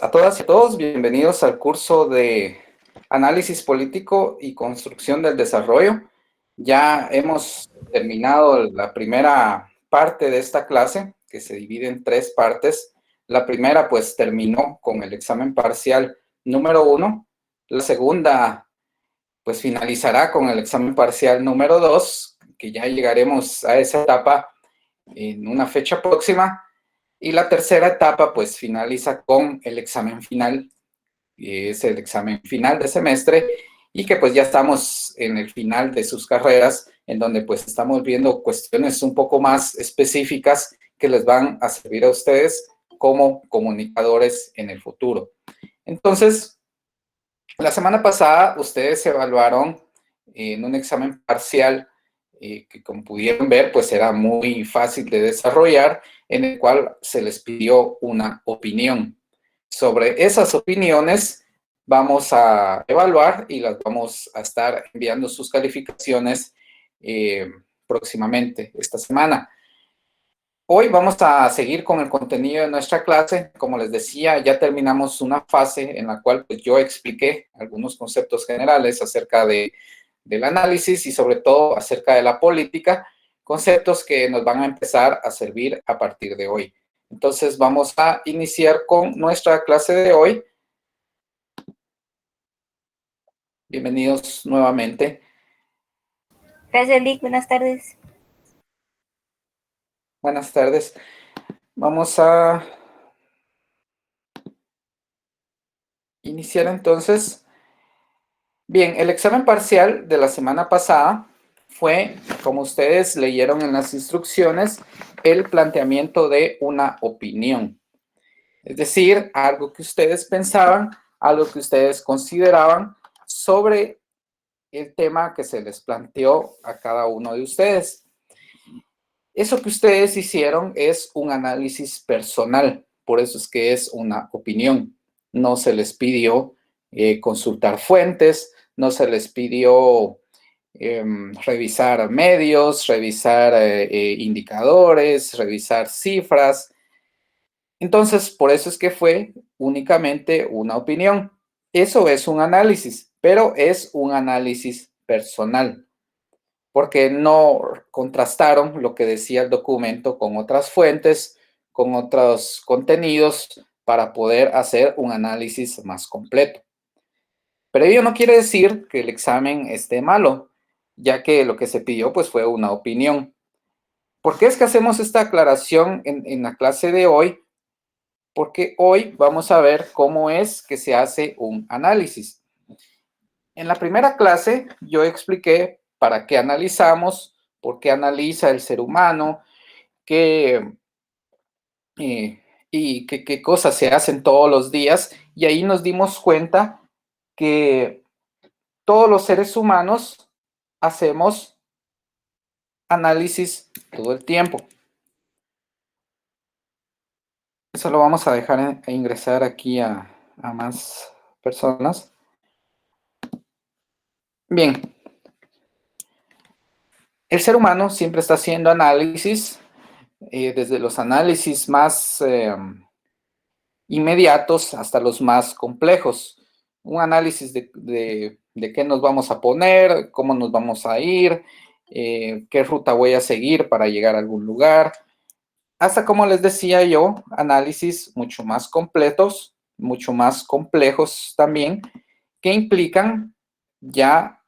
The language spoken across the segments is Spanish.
a todas y a todos, bienvenidos al curso de Análisis Político y Construcción del Desarrollo. Ya hemos terminado la primera parte de esta clase, que se divide en tres partes. La primera, pues, terminó con el examen parcial número 1. La segunda, pues, finalizará con el examen parcial número 2, que ya llegaremos a esa etapa en una fecha próxima. Y la tercera etapa, pues, finaliza con el examen final, que es el examen final de semestre, y que pues ya estamos en el final de sus carreras, en donde pues estamos viendo cuestiones un poco más específicas que les van a servir a ustedes como comunicadores en el futuro. Entonces, la semana pasada ustedes se evaluaron en un examen parcial que, como pudieron ver, pues era muy fácil de desarrollar, en el cual se les pidió una opinión. Sobre esas opiniones vamos a evaluar y las vamos a estar enviando sus calificaciones próximamente esta semana. Hoy vamos a seguir con el contenido de nuestra clase. Como les decía, ya terminamos una fase en la cual pues, yo expliqué algunos conceptos generales acerca del análisis y sobre todo acerca de la política, conceptos que nos van a empezar a servir a partir de hoy. Entonces vamos a iniciar con nuestra clase de hoy. Bienvenidos nuevamente. Gracias, Lick. Buenas tardes. Buenas tardes. Vamos a iniciar entonces. Bien, el examen parcial de la semana pasada fue, como ustedes leyeron en las instrucciones, el planteamiento de una opinión. Es decir, algo que ustedes pensaban, algo que ustedes consideraban sobre el tema que se les planteó a cada uno de ustedes. Eso que ustedes hicieron es un análisis personal, por eso es que es una opinión. No se les pidió consultar fuentes, no se les pidió revisar medios, revisar indicadores, revisar cifras. Entonces, por eso es que fue únicamente una opinión. Eso es un análisis, pero es un análisis personal, porque no contrastaron lo que decía el documento con otras fuentes, con otros contenidos, para poder hacer un análisis más completo. Pero ello no quiere decir que el examen esté malo, ya que lo que se pidió pues fue una opinión. ¿Por qué es que hacemos esta aclaración en la clase de hoy? Porque hoy vamos a ver cómo es que se hace un análisis. En la primera clase yo expliqué para qué analizamos, por qué analiza el ser humano, qué, y qué cosas se hacen todos los días, y ahí nos dimos cuenta que todos los seres humanos hacemos análisis todo el tiempo. Eso lo vamos a dejar ingresar aquí a más personas. Bien. El ser humano siempre está haciendo análisis, desde los análisis más inmediatos hasta los más complejos. Un análisis de qué nos vamos a poner, cómo nos vamos a ir, qué ruta voy a seguir para llegar a algún lugar. Hasta, como les decía yo, análisis mucho más completos, mucho más complejos también, que implican ya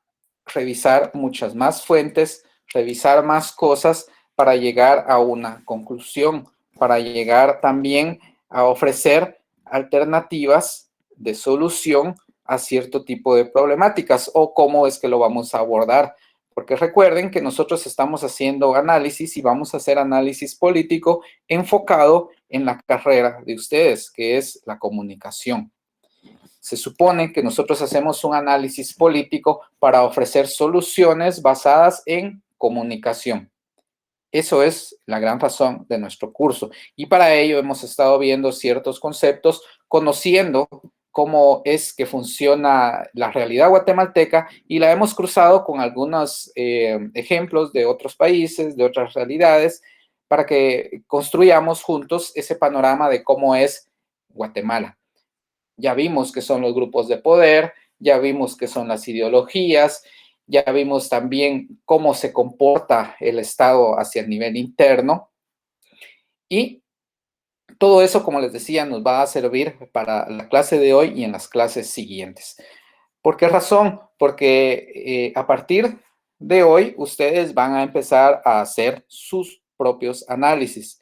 revisar muchas más fuentes, revisar más cosas para llegar a una conclusión, para llegar también a ofrecer alternativas de solución a cierto tipo de problemáticas o cómo es que lo vamos a abordar. Porque recuerden que nosotros estamos haciendo análisis y vamos a hacer análisis político enfocado en la carrera de ustedes, que es la comunicación. Se supone que nosotros hacemos un análisis político para ofrecer soluciones basadas en comunicación. Eso es la gran razón de nuestro curso. Y para ello hemos estado viendo ciertos conceptos, conociendo cómo es que funciona la realidad guatemalteca y la hemos cruzado con algunos ejemplos de otros países, de otras realidades, para que construyamos juntos ese panorama de cómo es Guatemala. Ya vimos qué son los grupos de poder, ya vimos qué son las ideologías, ya vimos también cómo se comporta el Estado hacia el nivel interno. Y todo eso, como les decía, nos va a servir para la clase de hoy y en las clases siguientes. ¿Por qué razón? Porque a partir de hoy ustedes van a empezar a hacer sus propios análisis.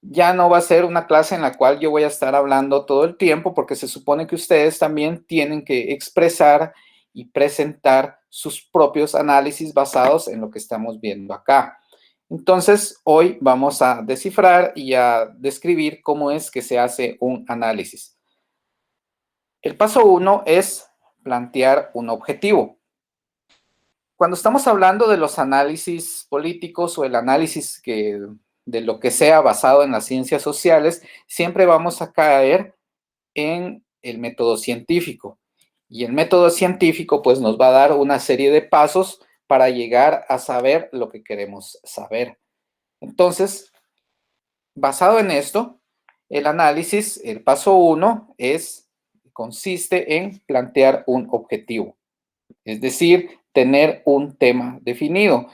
Ya no va a ser una clase en la cual yo voy a estar hablando todo el tiempo, porque se supone que ustedes también tienen que expresar y presentar sus propios análisis basados en lo que estamos viendo acá. Entonces, hoy vamos a descifrar y a describir cómo es que se hace un análisis. El paso 1 es plantear un objetivo. Cuando estamos hablando de los análisis políticos o el análisis de lo que sea basado en las ciencias sociales, siempre vamos a caer en el método científico. Y el método científico pues nos va a dar una serie de pasos para llegar a saber lo que queremos saber. Entonces, basado en esto, el análisis, el paso 1 consiste en plantear un objetivo. Es decir, tener un tema definido.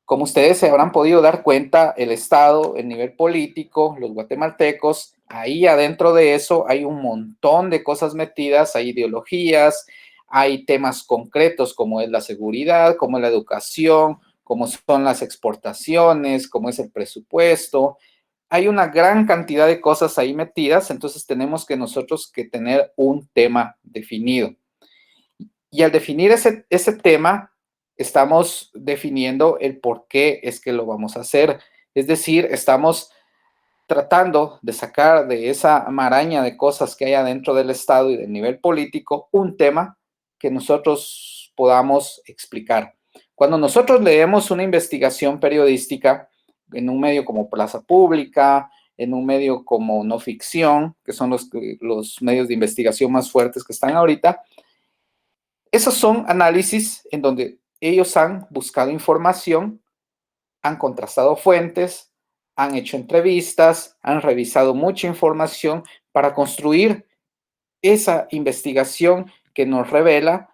Como ustedes se habrán podido dar cuenta, el Estado, el nivel político, los guatemaltecos, ahí adentro de eso hay un montón de cosas metidas, hay ideologías, hay temas concretos como es la seguridad, como es la educación, como son las exportaciones, como es el presupuesto. Hay una gran cantidad de cosas ahí metidas, entonces tenemos que nosotros que tener un tema definido. Y al definir ese tema, estamos definiendo el por qué es que lo vamos a hacer. Es decir, estamos tratando de sacar de esa maraña de cosas que hay adentro del Estado y del nivel político un tema que nosotros podamos explicar. Cuando nosotros leemos una investigación periodística en un medio como Plaza Pública, en un medio como No Ficción, que son los medios de investigación más fuertes que están ahorita, esos son análisis en donde ellos han buscado información, han contrastado fuentes, han hecho entrevistas, han revisado mucha información para construir esa investigación que nos revela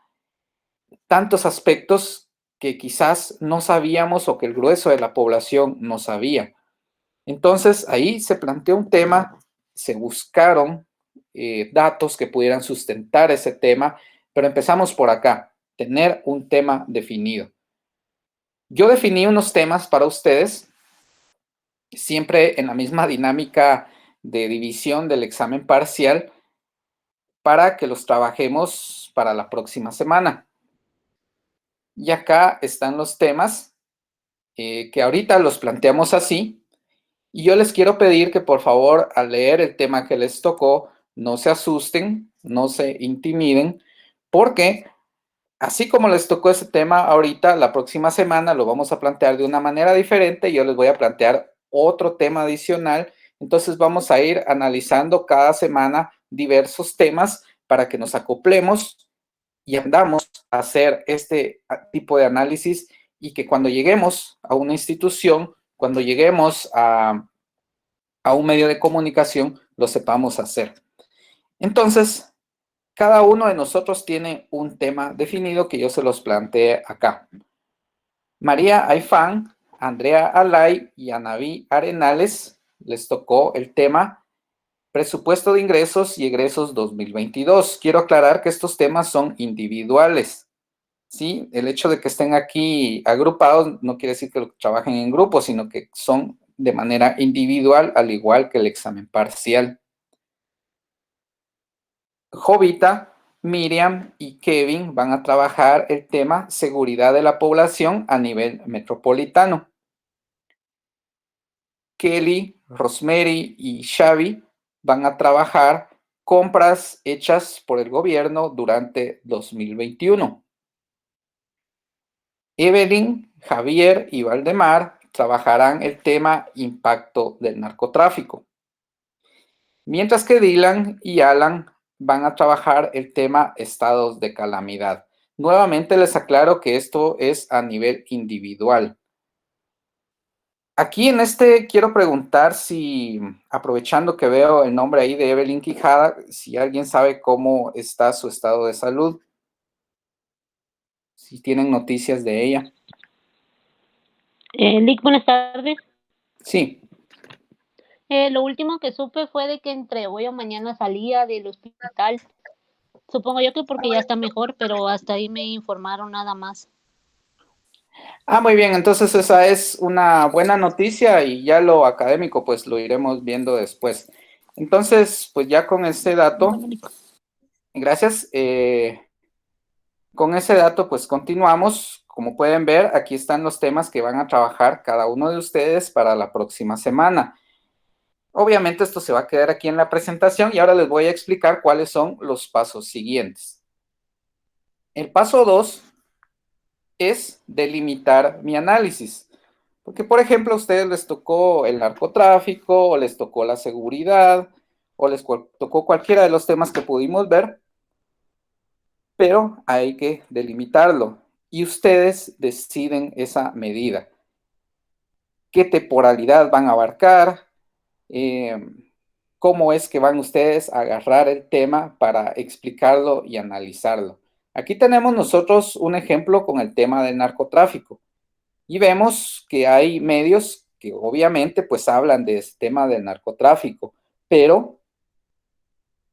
tantos aspectos que quizás no sabíamos o que el grueso de la población no sabía. Entonces, ahí se planteó un tema, se buscaron datos que pudieran sustentar ese tema, pero empezamos por acá, tener un tema definido. Yo definí unos temas para ustedes, siempre en la misma dinámica de división del examen parcial, para que los trabajemos para la próxima semana. Y acá están los temas que ahorita los planteamos así. Y yo les quiero pedir que por favor al leer el tema que les tocó, no se asusten, no se intimiden, porque así como les tocó ese tema ahorita, la próxima semana lo vamos a plantear de una manera diferente. Yo les voy a plantear otro tema adicional. Entonces vamos a ir analizando cada semana diversos temas para que nos acoplemos y andamos a hacer este tipo de análisis y que cuando lleguemos a una institución, cuando lleguemos a un medio de comunicación, lo sepamos hacer. Entonces, cada uno de nosotros tiene un tema definido que yo se los planteé acá. María Aifán, Andrea Alay y Anaví Arenales les tocó el tema Presupuesto de ingresos y egresos 2022. Quiero aclarar que estos temas son individuales, ¿sí? El hecho de que estén aquí agrupados no quiere decir que trabajen en grupo, sino que son de manera individual, al igual que el examen parcial. Jovita, Miriam y Kevin van a trabajar el tema seguridad de la población a nivel metropolitano. Kelly, Rosemary y Xavi van a trabajar compras hechas por el gobierno durante 2021. Evelyn, Javier y Valdemar trabajarán el tema impacto del narcotráfico. Mientras que Dylan y Alan van a trabajar el tema estados de calamidad. Nuevamente les aclaro que esto es a nivel individual. Aquí en este quiero preguntar si, aprovechando que veo el nombre ahí de Evelyn Quijada, si alguien sabe cómo está su estado de salud, si tienen noticias de ella. Lick, buenas tardes. Sí. Lo último que supe fue de que entre hoy o mañana salía del hospital. Supongo yo que porque ya está mejor, pero hasta ahí me informaron nada más. Muy bien, entonces esa es una buena noticia y ya lo académico pues lo iremos viendo después. Entonces, pues ya con este dato, gracias. Con ese dato pues continuamos. Como pueden ver, aquí están los temas que van a trabajar cada uno de ustedes para la próxima semana. Obviamente esto se va a quedar aquí en la presentación y ahora les voy a explicar cuáles son los pasos siguientes. El paso 2 es delimitar mi análisis. Porque, por ejemplo, a ustedes les tocó el narcotráfico, o les tocó la seguridad, o les tocó cualquiera de los temas que pudimos ver, pero hay que delimitarlo. Y ustedes deciden esa medida. ¿Qué temporalidad van a abarcar? ¿Cómo es que van ustedes a agarrar el tema para explicarlo y analizarlo? Aquí tenemos nosotros un ejemplo con el tema del narcotráfico. Y vemos que hay medios que obviamente pues hablan de este tema del narcotráfico, pero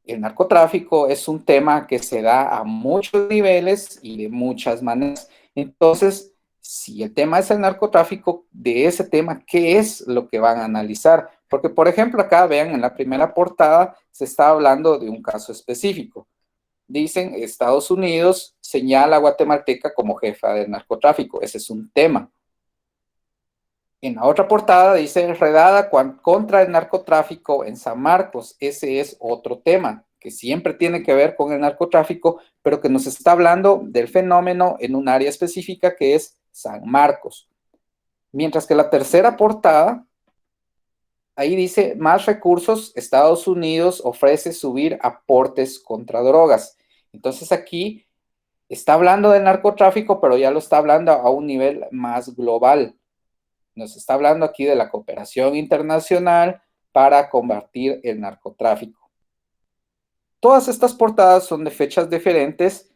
el narcotráfico es un tema que se da a muchos niveles y de muchas maneras. Entonces, si el tema es el narcotráfico, de ese tema, ¿qué es lo que van a analizar? Porque, por ejemplo, acá vean en la primera portada, se está hablando de un caso específico. Dicen, Estados Unidos señala a guatemalteca como jefa del narcotráfico. Ese es un tema. En la otra portada dice redada contra el narcotráfico en San Marcos. Ese es otro tema que siempre tiene que ver con el narcotráfico, pero que nos está hablando del fenómeno en un área específica que es San Marcos. Mientras que la tercera portada, ahí dice más recursos, Estados Unidos ofrece subir aportes contra drogas. Entonces aquí está hablando del narcotráfico, pero ya lo está hablando a un nivel más global. Nos está hablando aquí de la cooperación internacional para combatir el narcotráfico. Todas estas portadas son de fechas diferentes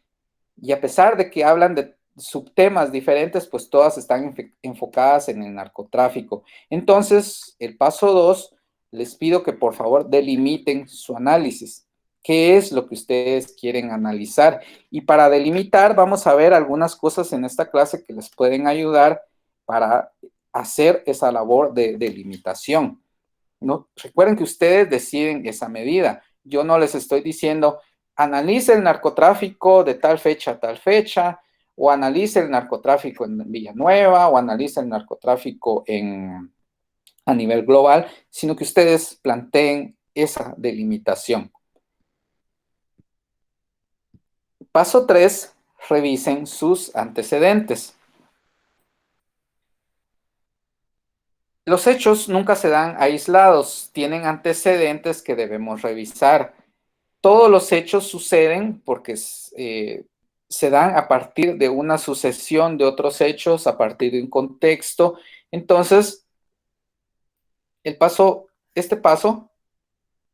y a pesar de que hablan de subtemas diferentes, pues todas están enfocadas en el narcotráfico. Entonces, el paso 2, les pido que por favor delimiten su análisis. ¿Qué es lo que ustedes quieren analizar? Y para delimitar, vamos a ver algunas cosas en esta clase que les pueden ayudar para hacer esa labor de delimitación. ¿No? Recuerden que ustedes deciden esa medida. Yo no les estoy diciendo, analice el narcotráfico de tal fecha a tal fecha, o analice el narcotráfico en Villanueva, o analice el narcotráfico a nivel global, sino que ustedes planteen esa delimitación. Paso 3, revisen sus antecedentes. Los hechos nunca se dan aislados, tienen antecedentes que debemos revisar. Todos los hechos suceden porque se dan a partir de una sucesión de otros hechos, a partir de un contexto. Entonces, este paso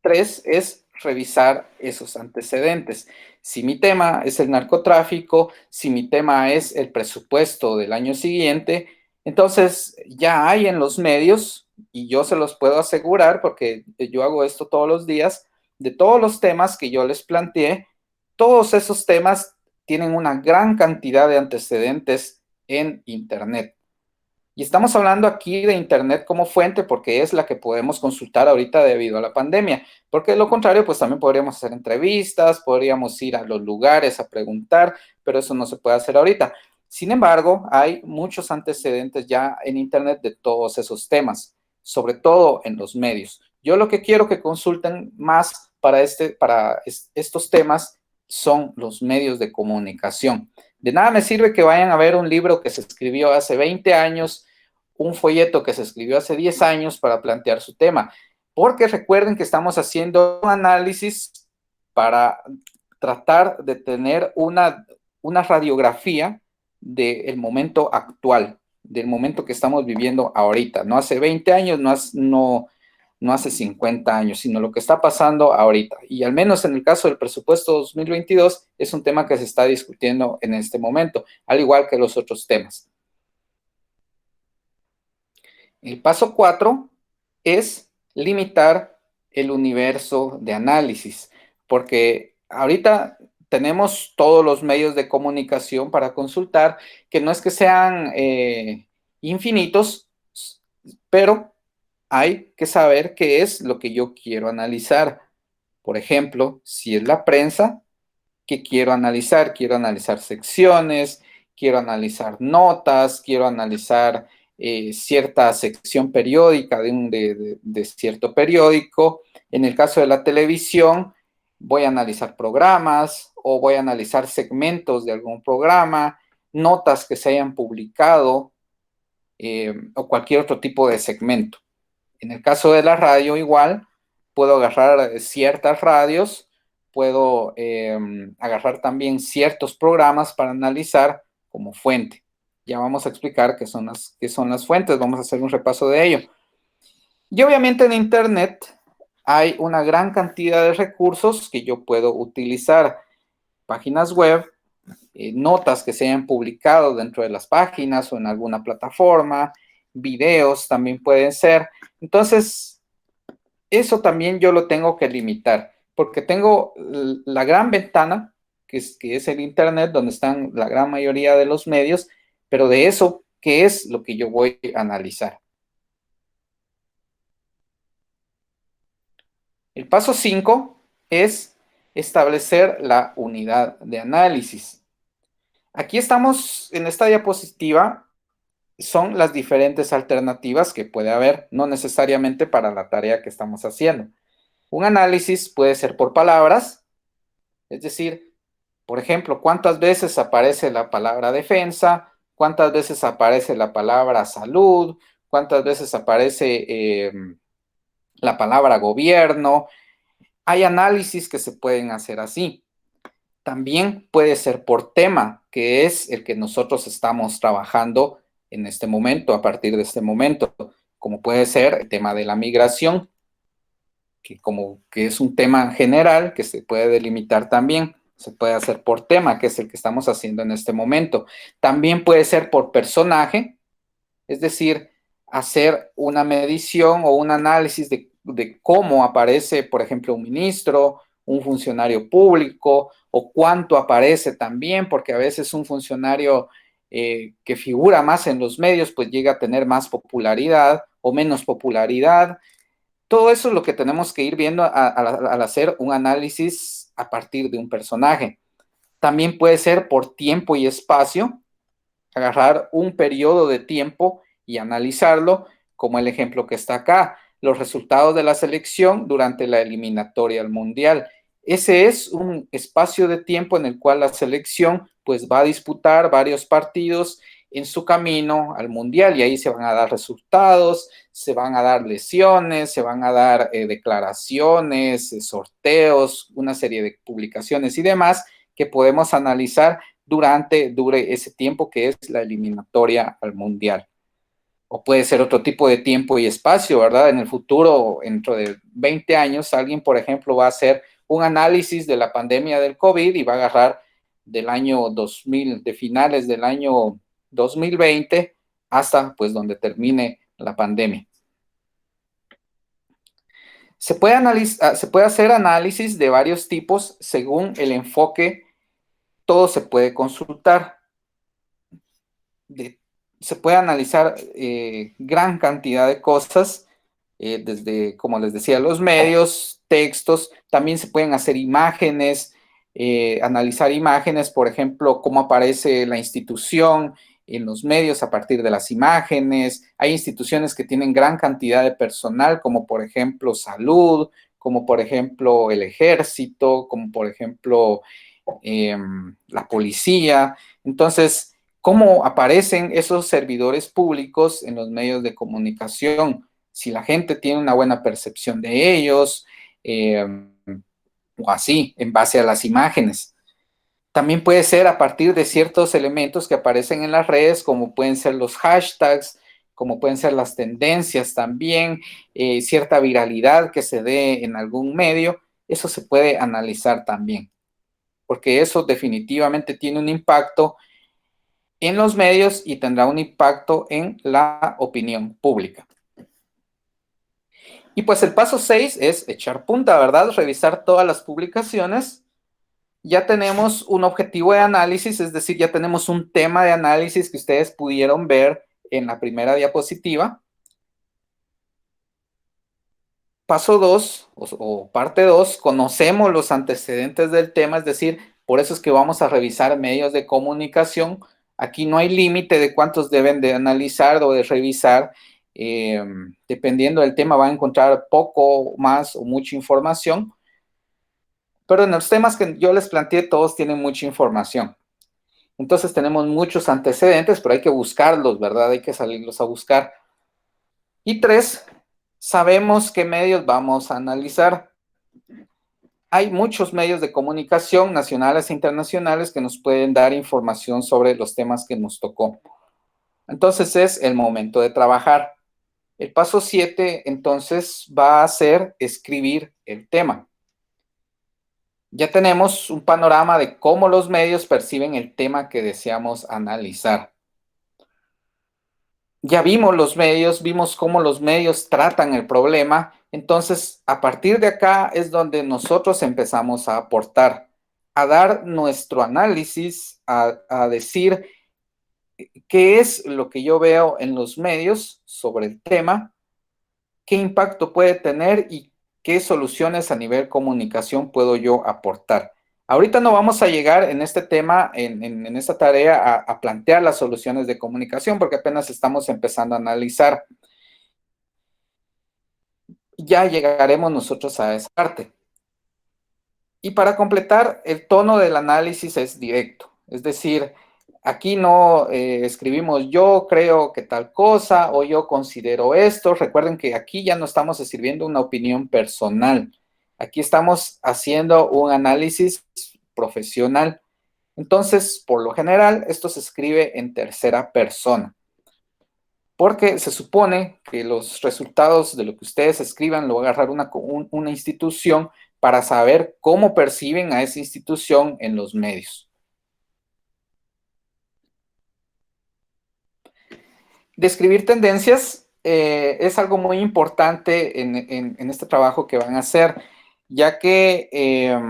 3 es revisar esos antecedentes. Si mi tema es el narcotráfico, si mi tema es el presupuesto del año siguiente, entonces ya hay en los medios, y yo se los puedo asegurar porque yo hago esto todos los días, de todos los temas que yo les planteé, todos esos temas tienen una gran cantidad de antecedentes en Internet. Y estamos hablando aquí de Internet como fuente porque es la que podemos consultar ahorita debido a la pandemia. Porque de lo contrario, pues también podríamos hacer entrevistas, podríamos ir a los lugares a preguntar, pero eso no se puede hacer ahorita. Sin embargo, hay muchos antecedentes ya en Internet de todos esos temas, sobre todo en los medios. Yo lo que quiero que consulten más para estos temas son los medios de comunicación. De nada me sirve que vayan a ver un libro que se escribió hace 20 años, un folleto que se escribió hace 10 años para plantear su tema, porque recuerden que estamos haciendo un análisis para tratar de tener una radiografía del momento actual. del momento que estamos viviendo ahorita, no hace 20 años, no hace 50 años, sino lo que está pasando ahorita. Y al menos en el caso del presupuesto 2022, es un tema que se está discutiendo en este momento, al igual que los otros temas. El paso 4 es limitar el universo de análisis, porque ahorita tenemos todos los medios de comunicación para consultar, que no es que sean infinitos, pero hay que saber qué es lo que yo quiero analizar. Por ejemplo, si es la prensa, ¿qué quiero analizar? Quiero analizar secciones, quiero analizar notas, quiero analizar cierta sección periódica de cierto periódico. En el caso de la televisión, voy a analizar programas o voy a analizar segmentos de algún programa, notas que se hayan publicado o cualquier otro tipo de segmento. En el caso de la radio, igual, puedo agarrar ciertas radios, puedo agarrar también ciertos programas para analizar como fuente. Ya vamos a explicar qué son las fuentes, vamos a hacer un repaso de ello. Y obviamente en Internet hay una gran cantidad de recursos que yo puedo utilizar. Páginas web, notas que se hayan publicado dentro de las páginas o en alguna plataforma, videos también pueden ser. Entonces, eso también yo lo tengo que limitar, porque tengo la gran ventana, que es el Internet, donde están la gran mayoría de los medios, pero de eso, ¿qué es lo que yo voy a analizar? El paso 5 es establecer la unidad de análisis. Aquí estamos en esta diapositiva, son las diferentes alternativas que puede haber, no necesariamente para la tarea que estamos haciendo. Un análisis puede ser por palabras, es decir, por ejemplo, ¿cuántas veces aparece la palabra defensa? ¿Cuántas veces aparece la palabra salud? ¿Cuántas veces aparece la palabra gobierno? Hay análisis que se pueden hacer así. También puede ser por tema, que es el que nosotros estamos trabajando en este momento, a partir de este momento, como puede ser el tema de la migración, que es un tema general que se puede delimitar también. Se puede hacer por tema, que es el que estamos haciendo en este momento. También puede ser por personaje, es decir, hacer una medición o un análisis de cómo aparece, por ejemplo, un ministro, un funcionario público, o cuánto aparece también, porque a veces un funcionario que figura más en los medios, pues llega a tener más popularidad o menos popularidad. Todo eso es lo que tenemos que ir viendo al hacer un análisis a partir de un personaje. También puede ser por tiempo y espacio, agarrar un periodo de tiempo y analizarlo, como el ejemplo que está acá, los resultados de la selección durante la eliminatoria al Mundial. Ese es un espacio de tiempo en el cual la selección pues va a disputar varios partidos en su camino al Mundial y ahí se van a dar resultados, se van a dar lesiones, se van a dar declaraciones, sorteos, una serie de publicaciones y demás que podemos analizar dure ese tiempo que es la eliminatoria al Mundial. O puede ser otro tipo de tiempo y espacio, ¿verdad? En el futuro, dentro de 20 años, alguien, por ejemplo, va a hacer un análisis de la pandemia del COVID y va a agarrar del año 2000, de finales del año 2020 hasta pues donde termine la pandemia. Se puede hacer análisis de varios tipos según el enfoque, todo se puede consultar. Se puede analizar gran cantidad de cosas, desde, como les decía, los medios, textos, también se pueden hacer imágenes, analizar imágenes, por ejemplo, cómo aparece la institución en los medios a partir de las imágenes. Hay instituciones que tienen gran cantidad de personal, como por ejemplo salud, como por ejemplo el ejército, como por ejemplo la policía. Entonces, ¿cómo aparecen esos servidores públicos en los medios de comunicación? Si la gente tiene una buena percepción de ellos, o así, en base a las imágenes. También puede ser a partir de ciertos elementos que aparecen en las redes, como pueden ser los hashtags, como pueden ser las tendencias también, cierta viralidad que se dé en algún medio. Eso se puede analizar también, porque eso definitivamente tiene un impacto en los medios y tendrá un impacto en la opinión pública. Y pues el paso 6 es echar punta, ¿verdad? Revisar todas las publicaciones. Ya tenemos un objetivo de análisis, es decir, ya tenemos un tema de análisis que ustedes pudieron ver en la primera diapositiva. Paso 2 o parte 2, conocemos los antecedentes del tema, es decir, por eso es que vamos a revisar medios de comunicación. Aquí no hay límite de cuántos deben de analizar o de revisar. Dependiendo del tema, van a encontrar poco más o mucha información. Pero en los temas que yo les planteé, todos tienen mucha información. Entonces tenemos muchos antecedentes, pero hay que buscarlos, ¿verdad? Hay que salirlos a buscar. Y 3, sabemos qué medios vamos a analizar. Hay muchos medios de comunicación nacionales e internacionales que nos pueden dar información sobre los temas que nos tocó. Entonces es el momento de trabajar. El paso 7, entonces, va a ser escribir el tema. Ya tenemos un panorama de cómo los medios perciben el tema que deseamos analizar. Ya vimos los medios, vimos cómo los medios tratan el problema. Entonces, a partir de acá es donde nosotros empezamos a aportar, a dar nuestro análisis, a decir qué es lo que yo veo en los medios sobre el tema, qué impacto puede tener y qué soluciones a nivel comunicación puedo yo aportar. Ahorita no vamos a llegar en este tema, en esta tarea, a plantear las soluciones de comunicación porque apenas estamos empezando a analizar. Ya llegaremos nosotros a esa parte. Y para completar, el tono del análisis es directo. Es decir, aquí no escribimos yo creo que tal cosa o yo considero esto. Recuerden que aquí ya no estamos escribiendo una opinión personal. Aquí estamos haciendo un análisis profesional. Entonces, por lo general, esto se escribe en tercera persona. Porque se supone que los resultados de lo que ustedes escriban lo va a agarrar una institución para saber cómo perciben a esa institución en los medios. Describir tendencias es algo muy importante en este trabajo que van a hacer, ya que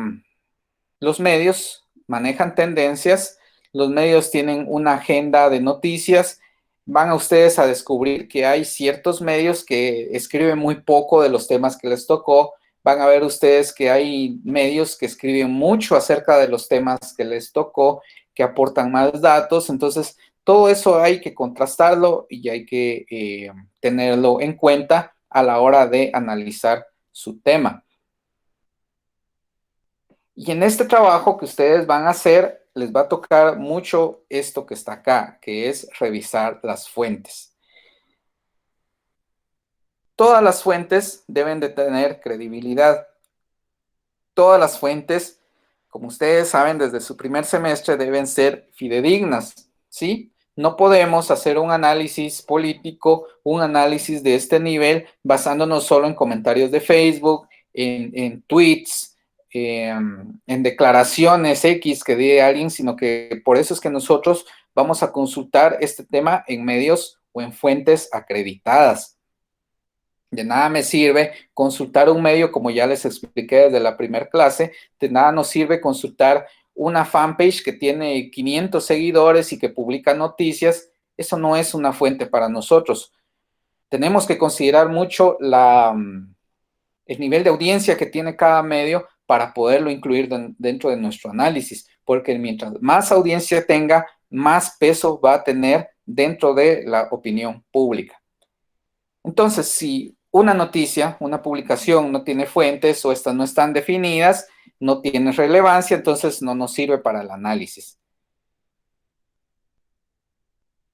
los medios manejan tendencias, los medios tienen una agenda de noticias, van a ustedes a descubrir que hay ciertos medios que escriben muy poco de los temas que les tocó, van a ver ustedes que hay medios que escriben mucho acerca de los temas que les tocó, que aportan más datos, entonces todo eso hay que contrastarlo y hay que tenerlo en cuenta a la hora de analizar su tema. Y en este trabajo que ustedes van a hacer, les va a tocar mucho esto que está acá, que es revisar las fuentes. Todas las fuentes deben de tener credibilidad. Todas las fuentes, como ustedes saben, desde su primer semestre deben ser fidedignas, ¿sí? No podemos hacer un análisis político, un análisis de este nivel, basándonos solo en comentarios de Facebook, en tweets, en declaraciones X que dé alguien, sino que por eso es que nosotros vamos a consultar este tema en medios o en fuentes acreditadas. De nada me sirve consultar un medio, como ya les expliqué desde la primera clase, de nada nos sirve consultar una fanpage que tiene 500 seguidores y que publica noticias. Eso no es una fuente para nosotros. Tenemos que considerar mucho el nivel de audiencia que tiene cada medio para poderlo incluir dentro de nuestro análisis, porque mientras más audiencia tenga, más peso va a tener dentro de la opinión pública. Entonces, si una noticia, una publicación no tiene fuentes o estas no están definidas, no tiene relevancia, entonces no nos sirve para el análisis.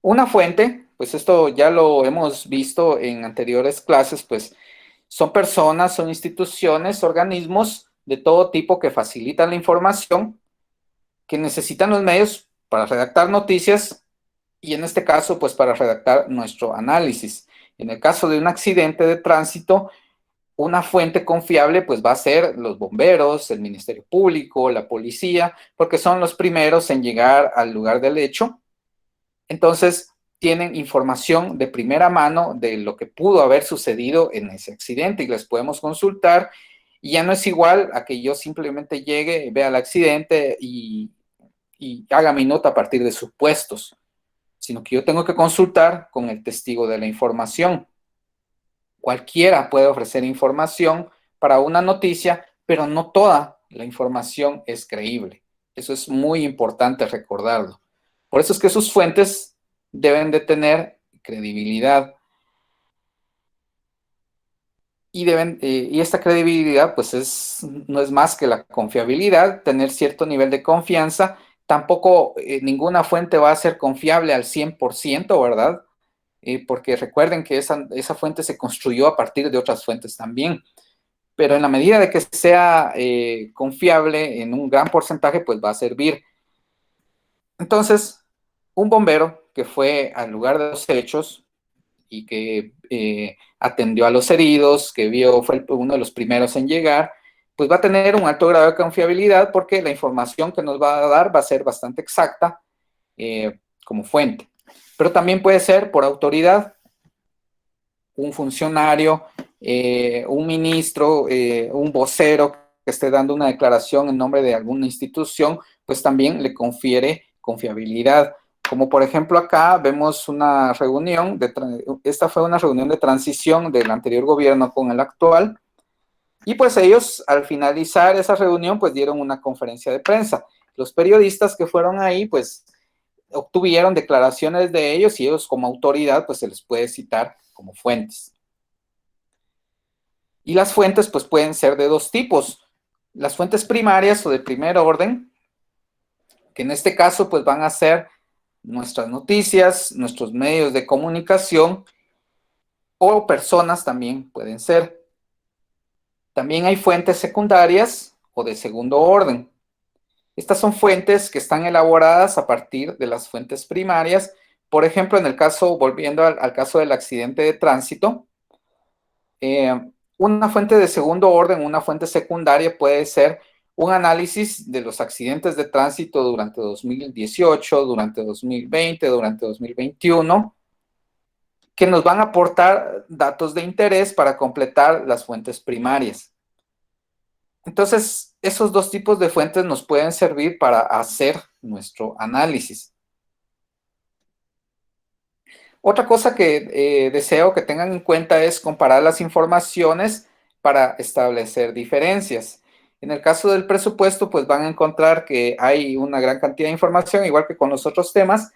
Una fuente, pues esto ya lo hemos visto en anteriores clases, pues son personas, son instituciones, organismos de todo tipo que facilitan la información que necesitan los medios para redactar noticias y en este caso, pues para redactar nuestro análisis. En el caso de un accidente de tránsito, una fuente confiable pues va a ser los bomberos, el Ministerio Público, la policía, porque son los primeros en llegar al lugar del hecho. Entonces, tienen información de primera mano de lo que pudo haber sucedido en ese accidente y les podemos consultar. Y ya no es igual a que yo simplemente llegue, vea el accidente y haga mi nota a partir de supuestos, sino que yo tengo que consultar con el testigo de la información. Cualquiera puede ofrecer información para una noticia, pero no toda la información es creíble. Eso es muy importante recordarlo. Por eso es que sus fuentes deben de tener credibilidad. Y esta credibilidad pues no es más que la confiabilidad, tener cierto nivel de confianza. Tampoco ninguna fuente va a ser confiable al 100%, ¿verdad? Porque recuerden que esa fuente se construyó a partir de otras fuentes también. Pero en la medida de que sea confiable en un gran porcentaje, pues va a servir. Entonces, un bombero que fue al lugar de los hechos y que atendió a los heridos, fue uno de los primeros en llegar, pues va a tener un alto grado de confiabilidad porque la información que nos va a dar va a ser bastante exacta como fuente. Pero también puede ser por autoridad, un funcionario, un ministro, un vocero que esté dando una declaración en nombre de alguna institución, pues también le confiere confiabilidad. Como por ejemplo acá vemos una reunión, esta fue una reunión de transición del anterior gobierno con el actual, y pues ellos al finalizar esa reunión pues dieron una conferencia de prensa. Los periodistas que fueron ahí pues obtuvieron declaraciones de ellos y ellos como autoridad pues se les puede citar como fuentes. Y las fuentes pues pueden ser de dos tipos. Las fuentes primarias o de primer orden, que en este caso pues van a ser nuestras noticias, nuestros medios de comunicación o personas también pueden ser. También hay fuentes secundarias o de segundo orden. Estas son fuentes que están elaboradas a partir de las fuentes primarias. Por ejemplo, en el caso, volviendo al caso del accidente de tránsito, una fuente de segundo orden, una fuente secundaria puede ser un análisis de los accidentes de tránsito durante 2018, durante 2020, durante 2021, que nos van a aportar datos de interés para completar las fuentes primarias. Entonces, esos dos tipos de fuentes nos pueden servir para hacer nuestro análisis. Otra cosa que deseo que tengan en cuenta es comparar las informaciones para establecer diferencias. En el caso del presupuesto, pues van a encontrar que hay una gran cantidad de información, igual que con los otros temas,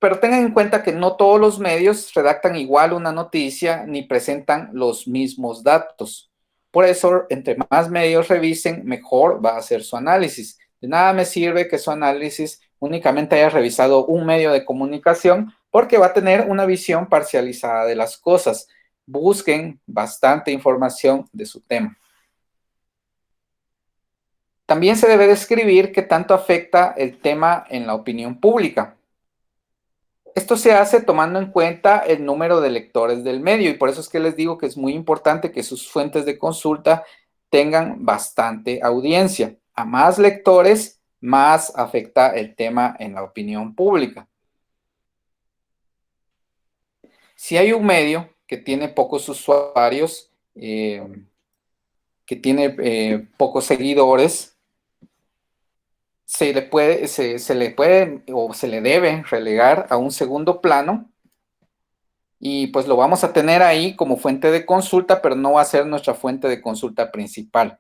pero tengan en cuenta que no todos los medios redactan igual una noticia ni presentan los mismos datos. Por eso, entre más medios revisen, mejor va a ser su análisis. De nada me sirve que su análisis únicamente haya revisado un medio de comunicación porque va a tener una visión parcializada de las cosas. Busquen bastante información de su tema. También se debe describir qué tanto afecta el tema en la opinión pública. Esto se hace tomando en cuenta el número de lectores del medio y por eso es que les digo que es muy importante que sus fuentes de consulta tengan bastante audiencia. A más lectores, más afecta el tema en la opinión pública. Si hay un medio que tiene pocos usuarios, que tiene pocos seguidores, se le puede o se le debe relegar a un segundo plano y pues lo vamos a tener ahí como fuente de consulta, pero no va a ser nuestra fuente de consulta principal.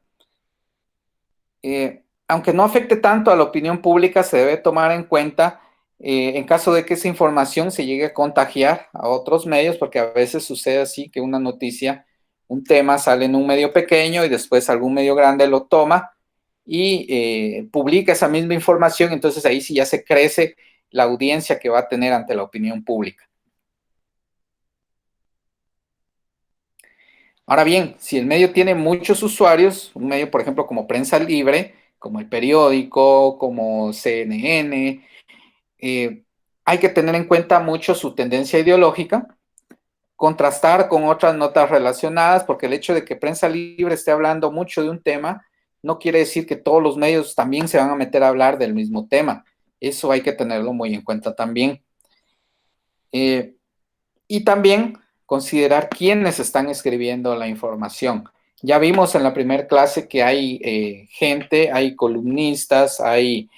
Aunque no afecte tanto a la opinión pública, se debe tomar en cuenta en caso de que esa información se llegue a contagiar a otros medios, porque a veces sucede así que una noticia, un tema sale en un medio pequeño y después algún medio grande lo toma y publica esa misma información, entonces ahí sí ya se crece la audiencia que va a tener ante la opinión pública. Ahora bien, si el medio tiene muchos usuarios, un medio por ejemplo como Prensa Libre, como El Periódico, como CNN. Hay que tener en cuenta mucho su tendencia ideológica, contrastar con otras notas relacionadas, porque el hecho de que Prensa Libre esté hablando mucho de un tema no quiere decir que todos los medios también se van a meter a hablar del mismo tema. Eso hay que tenerlo muy en cuenta también. Y también considerar quiénes están escribiendo la información. Ya vimos en la primera clase que hay gente, hay columnistas, hay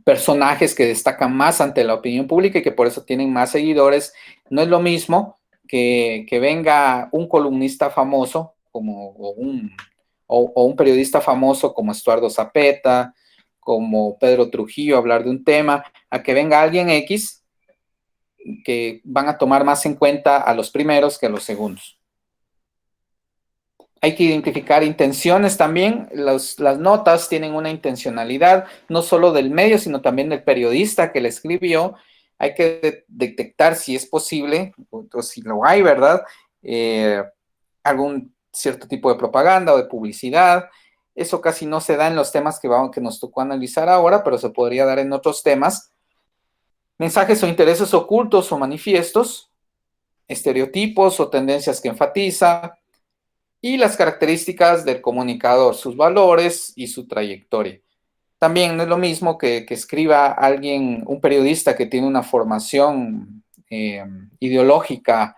personajes que destacan más ante la opinión pública y que por eso tienen más seguidores. No es lo mismo que venga un columnista famoso como, o un periodista famoso como Estuardo Zapeta, como Pedro Trujillo a hablar de un tema, a que venga alguien X que van a tomar más en cuenta a los primeros que a los segundos. Hay que identificar intenciones también. Las notas tienen una intencionalidad, no solo del medio, sino también del periodista que le escribió. Hay que detectar si es posible, o si lo hay, ¿verdad? Algún cierto tipo de propaganda o de publicidad. Eso casi no se da en los temas que nos tocó analizar ahora, pero se podría dar en otros temas. Mensajes o intereses ocultos o manifiestos, estereotipos o tendencias que enfatiza, y las características del comunicador, sus valores y su trayectoria. También no es lo mismo que escriba alguien, un periodista que tiene una formación ideológica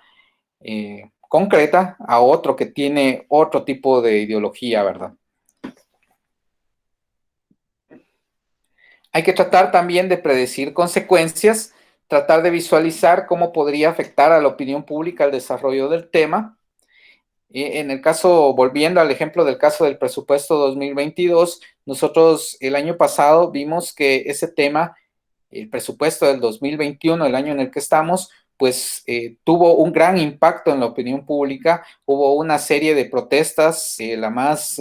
concreta a otro que tiene otro tipo de ideología, ¿verdad? Hay que tratar también de predecir consecuencias, tratar de visualizar cómo podría afectar a la opinión pública el desarrollo del tema. En el caso, volviendo al ejemplo del caso del presupuesto 2022, nosotros el año pasado vimos que ese tema, el presupuesto del 2021, el año en el que estamos, pues tuvo un gran impacto en la opinión pública. Hubo una serie de protestas, la más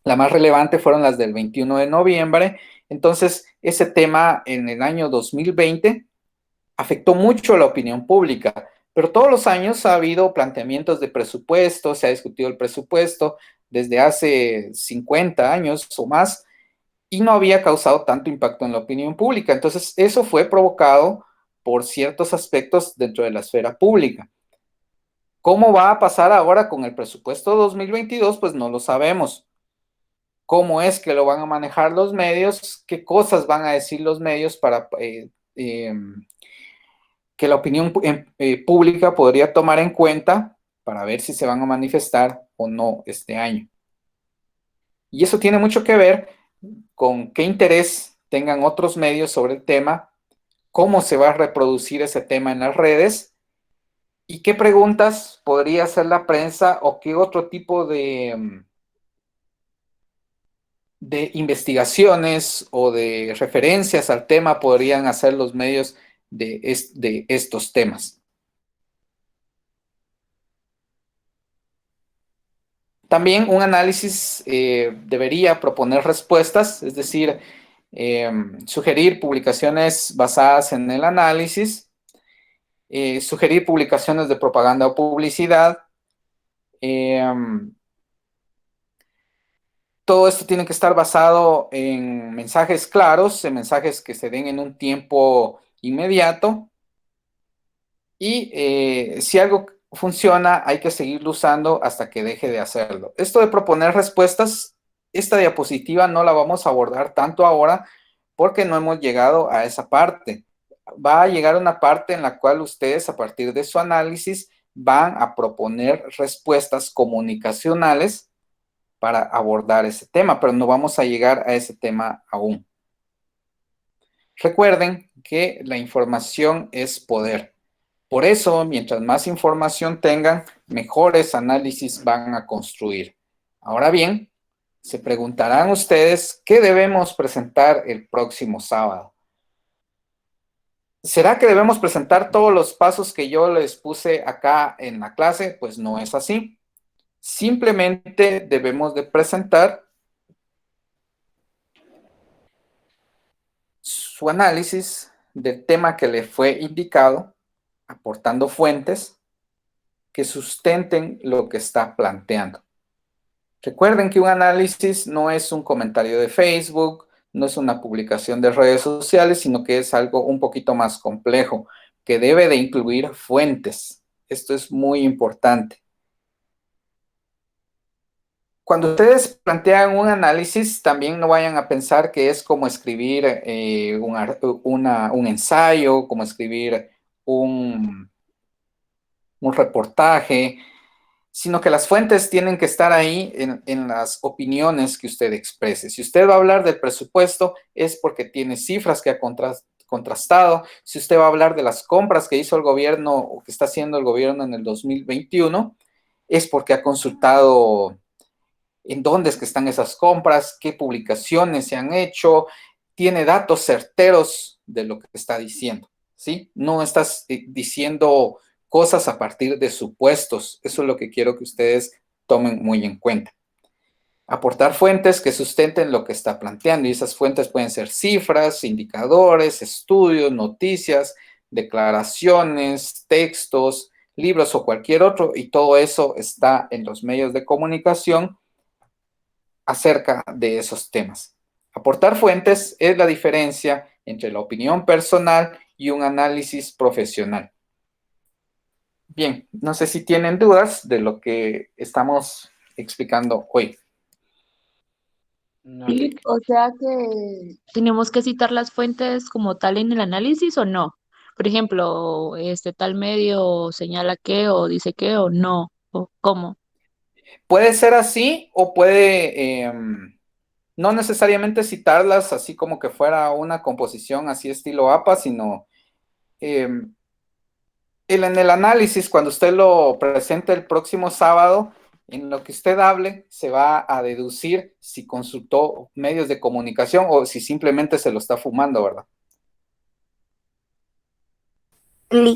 relevante fueron las del 21 de noviembre. Entonces, ese tema en el año 2020 afectó mucho la opinión pública, pero todos los años ha habido planteamientos de presupuesto, se ha discutido el presupuesto desde hace 50 años o más y no había causado tanto impacto en la opinión pública. Entonces, eso fue provocado por ciertos aspectos dentro de la esfera pública. ¿Cómo va a pasar ahora con el presupuesto 2022? Pues no lo sabemos. ¿Cómo es que lo van a manejar los medios? ¿Qué cosas van a decir los medios para que la opinión pública podría tomar en cuenta para ver si se van a manifestar o no este año? Y eso tiene mucho que ver con qué interés tengan otros medios sobre el tema, cómo se va a reproducir ese tema en las redes y qué preguntas podría hacer la prensa o qué otro tipo de investigaciones o de referencias al tema podrían hacer los medios de estos temas. También un análisis debería proponer respuestas, es decir, sugerir publicaciones basadas en el análisis, sugerir publicaciones de propaganda o publicidad. Todo esto tiene que estar basado en mensajes claros, en mensajes que se den en un tiempo inmediato. Y si algo funciona, hay que seguirlo usando hasta que deje de hacerlo. Esto de proponer respuestas, esta diapositiva no la vamos a abordar tanto ahora porque no hemos llegado a esa parte. Va a llegar una parte en la cual ustedes, a partir de su análisis, van a proponer respuestas comunicacionales para abordar ese tema, pero no vamos a llegar a ese tema aún. Recuerden que la información es poder. Por eso, mientras más información tengan, mejores análisis van a construir. Ahora bien, se preguntarán ustedes qué debemos presentar el próximo sábado. ¿Será que debemos presentar todos los pasos que yo les puse acá en la clase? Pues no es así. Simplemente debemos de presentar su análisis del tema que le fue indicado, aportando fuentes que sustenten lo que está planteando. Recuerden que un análisis no es un comentario de Facebook, no es una publicación de redes sociales, sino que es algo un poquito más complejo, que debe de incluir fuentes. Esto es muy importante. Cuando ustedes plantean un análisis, también no vayan a pensar que es como escribir un ensayo, como escribir un reportaje, sino que las fuentes tienen que estar ahí en las opiniones que usted exprese. Si usted va a hablar del presupuesto, es porque tiene cifras que ha contrastado. Si usted va a hablar de las compras que hizo el gobierno o que está haciendo el gobierno en el 2021, es porque ha consultado en dónde es que están esas compras, qué publicaciones se han hecho, tiene datos certeros de lo que está diciendo, ¿sí? No estás diciendo cosas a partir de supuestos. Eso es lo que quiero que ustedes tomen muy en cuenta. Aportar fuentes que sustenten lo que está planteando, y esas fuentes pueden ser cifras, indicadores, estudios, noticias, declaraciones, textos, libros o cualquier otro, y todo eso está en los medios de comunicación acerca de esos temas. Aportar fuentes es la diferencia entre la opinión personal y un análisis profesional. Bien, no sé si tienen dudas de lo que estamos explicando hoy. Sí, o sea que tenemos que citar las fuentes como tal en el análisis o no. Por ejemplo, este tal medio señala que o dice que o no, o cómo. Puede ser así o puede no necesariamente citarlas así como que fuera una composición así estilo APA, sino en el análisis, cuando usted lo presente el próximo sábado, en lo que usted hable, se va a deducir si consultó medios de comunicación o si simplemente se lo está fumando, ¿verdad?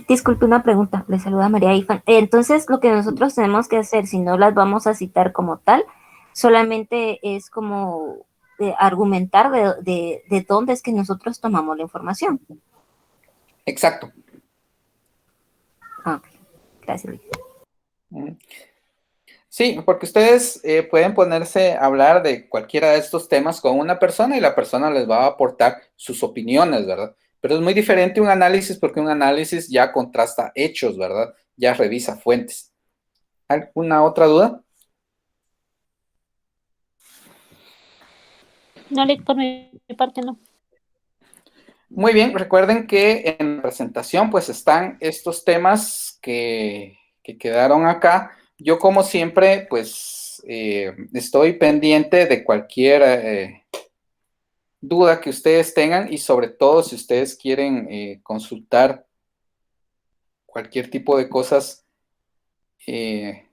Disculpe una pregunta, le saluda María Ifan. Entonces, lo que nosotros tenemos que hacer, si no las vamos a citar como tal, solamente es como argumentar de dónde es que nosotros tomamos la información. Exacto. Ok, gracias. Sí, porque ustedes pueden ponerse a hablar de cualquiera de estos temas con una persona y la persona les va a aportar sus opiniones, ¿verdad? Pero es muy diferente un análisis porque un análisis ya contrasta hechos, ¿verdad? Ya revisa fuentes. ¿Alguna otra duda? No, por mi parte no. Muy bien, recuerden que en la presentación pues están estos temas que quedaron acá. Yo como siempre pues estoy pendiente de cualquier duda que ustedes tengan y sobre todo si ustedes quieren consultar cualquier tipo de cosas que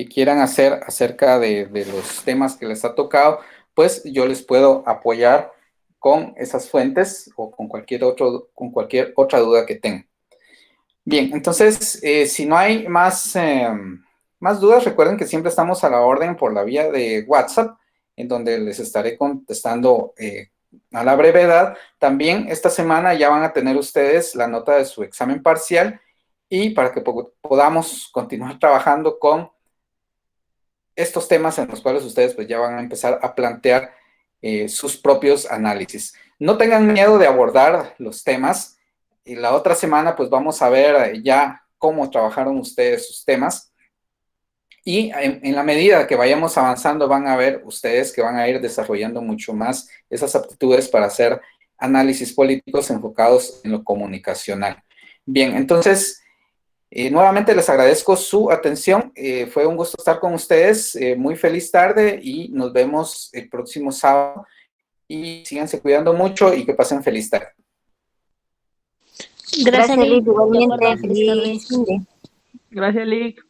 quieran hacer acerca de los temas que les ha tocado, pues yo les puedo apoyar con esas fuentes o con cualquier otra duda que tengan. Bien, entonces, si no hay más dudas, recuerden que siempre estamos a la orden por la vía de WhatsApp, en donde les estaré contestando a la brevedad. También esta semana ya van a tener ustedes la nota de su examen parcial y para que podamos continuar trabajando con estos temas en los cuales ustedes pues ya van a empezar a plantear sus propios análisis. No tengan miedo de abordar los temas y la otra semana pues vamos a ver ya cómo trabajaron ustedes sus temas y en la medida que vayamos avanzando van a ver ustedes que van a ir desarrollando mucho más esas aptitudes para hacer análisis políticos enfocados en lo comunicacional. Bien, entonces... nuevamente les agradezco su atención. Fue un gusto estar con ustedes. Muy feliz tarde y nos vemos el próximo sábado. Y síganse cuidando mucho y que pasen feliz tarde. Gracias, Liz, Liz. De acuerdo, igualmente. feliz tarde. Feliz fin de. Gracias, Lick.